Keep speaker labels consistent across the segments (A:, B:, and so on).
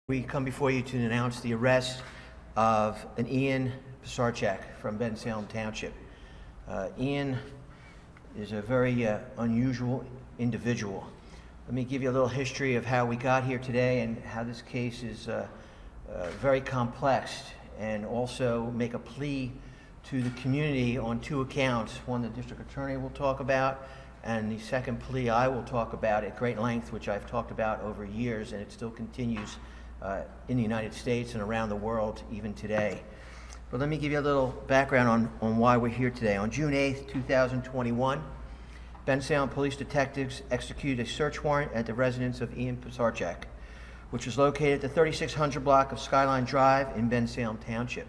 A: We come before you to announce the arrest of an Ian Pisarcik from Bensalem Township. Ian is a very unusual individual. Let me give you a little history of how we got here today and how this case is very complex, and also make a plea to the community on two accounts. One the district attorney will talk about, and the second plea I will talk about at great length, which I've talked about over years, and it still continues in the United States and around the world even today. But let me give you a little background on why we're here today. On June 8th, 2021, Bensalem police detectives executed a search warrant at the residence of Ian Pisarcik, which was located at the 3600 block of Skyline Drive in Bensalem Township.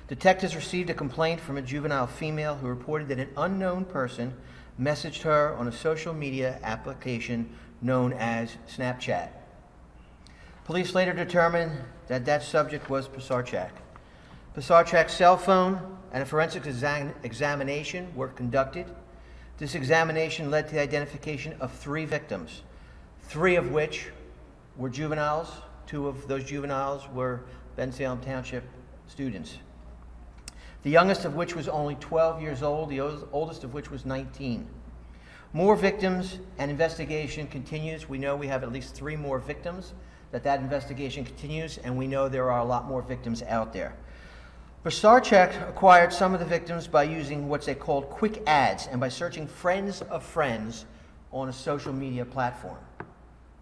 A: Detectives received a complaint from a juvenile female who reported that an unknown person messaged her on a social media application known as Snapchat. Police later determined that that subject was Pisarcik. Pisarcik's cell phone and a forensic examination were conducted. This examination led to the identification of 3 victims, 3 of which were juveniles. 2 of those juveniles were Bensalem Township students, the youngest of which was only 12 years old, the oldest of which was 19. More victims and investigation continues. We know we have at least 3 more victims, that investigation continues, and we know there are a lot more victims out there. Pisarcik acquired some of the victims by using what they called quick ads and by searching friends of friends on a social media platform.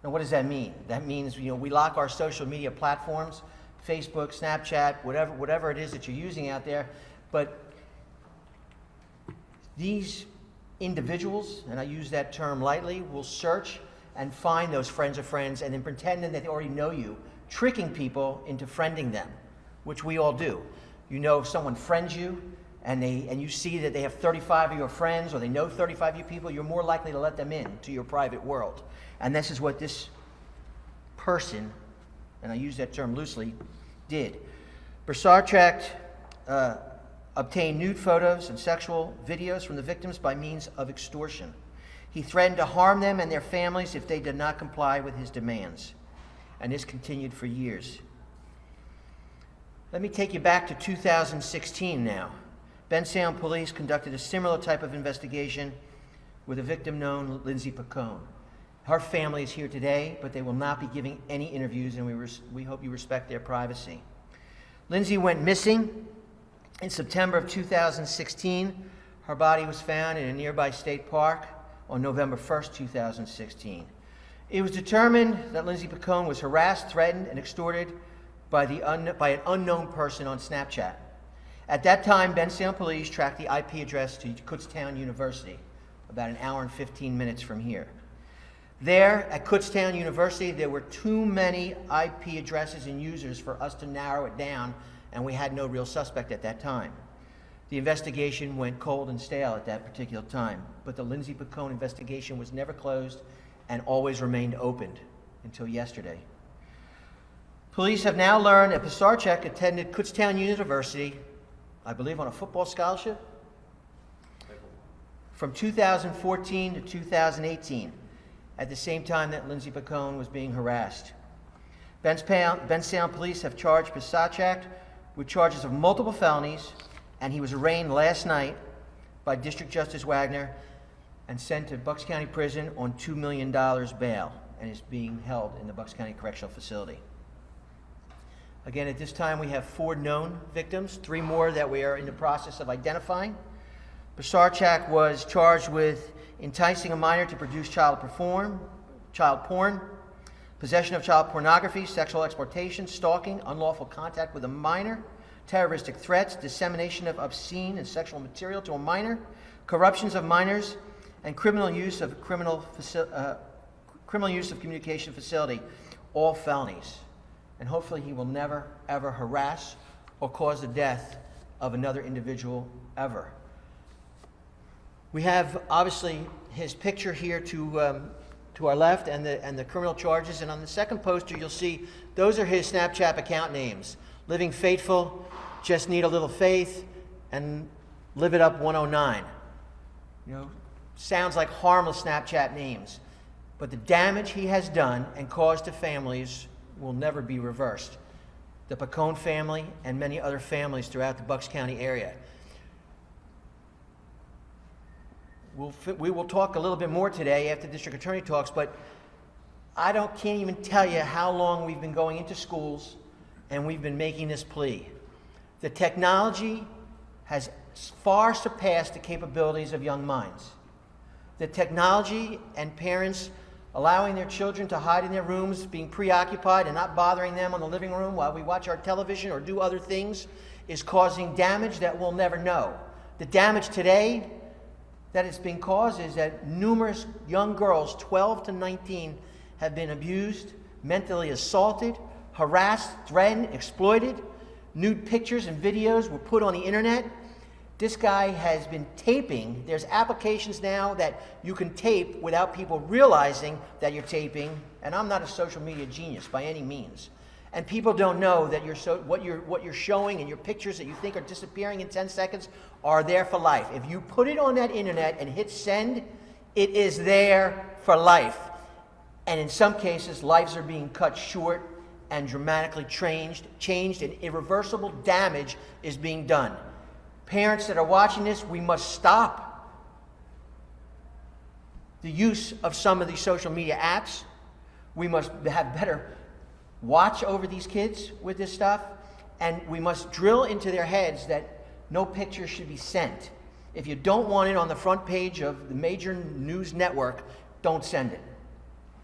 A: Now, what does that mean? That means, we lock our social media platforms, Facebook, Snapchat, whatever it is that you're using out there, but these individuals, and I use that term lightly, will search and find those friends of friends and then pretending that they already know you, tricking people into friending them, which we all do. If someone friends you and you see that they have 35 of your friends, or they know 35 of you people, you're more likely to let them in to your private world. And this is what this person, and I use that term loosely, did. Pisarcik obtained nude photos and sexual videos from the victims by means of extortion. He threatened to harm them and their families if they did not comply with his demands. And this continued for years. Let me take you back to 2016 now. Bensalem police conducted a similar type of investigation with a victim known Lindsay Pacone. Her family is here today, but they will not be giving any interviews, and we hope you respect their privacy. Lindsay went missing in September of 2016. Her body was found in a nearby state park on November 1st, 2016. It was determined that Lindsay Pacone was harassed, threatened, and extorted by an unknown person on Snapchat. At that time, Bensalem police tracked the IP address to Kutztown University, about an hour and 15 minutes from here. There, at Kutztown University, there were too many IP addresses and users for us to narrow it down, and we had no real suspect at that time. The investigation went cold and stale at that particular time, but the Lindsay Pacone investigation was never closed and always remained opened until yesterday. Police have now learned that Pisarcik attended Kutztown University, I believe on a football scholarship, from 2014 to 2018, at the same time that Lindsay Pacone was being harassed. Bensalem police have charged Pisarcik with charges of multiple felonies, and he was arraigned last night by District Justice Wagner and sent to Bucks County Prison on $2 million bail, and is being held in the Bucks County Correctional Facility. Again, at this time, we have 4 known victims, 3 more that we are in the process of identifying. Pisarcik was charged with enticing a minor to produce child porn, possession of child pornography, sexual exploitation, stalking, unlawful contact with a minor, terroristic threats, dissemination of obscene and sexual material to a minor, corruptions of minors, and criminal use of communication facility, all felonies. And hopefully he will never, ever harass or cause the death of another individual ever. We have, obviously, his picture here to our left and the criminal charges. And on the second poster, you'll see those are his Snapchat account names: Living Faithful, Just Need a Little Faith, and Live It Up 109. Sounds like harmless Snapchat names, but the damage he has done and caused to families will never be reversed. The Pacone family and many other families throughout the Bucks County area. We will talk a little bit more today after the district attorney talks, but can't even tell you how long we've been going into schools and we've been making this plea. The technology has far surpassed the capabilities of young minds. The technology and parents allowing their children to hide in their rooms, being preoccupied and not bothering them on the living room while we watch our television or do other things, is causing damage that we'll never know. The damage today that it's being caused is that numerous young girls, 12 to 19, have been abused, mentally assaulted, harassed, threatened, exploited. Nude pictures and videos were put on the internet. This guy has been taping. There's applications now that you can tape without people realizing that you're taping. And I'm not a social media genius by any means. And people don't know that what you're showing and your pictures that you think are disappearing in 10 seconds are there for life. If you put it on that internet and hit send, it is there for life. And in some cases, lives are being cut short and dramatically changed, and irreversible damage is being done. Parents that are watching this, we must stop the use of some of these social media apps. We must have better watch over these kids with this stuff, and we must drill into their heads that no picture should be sent. If you don't want it on the front page of the major news network, don't send it.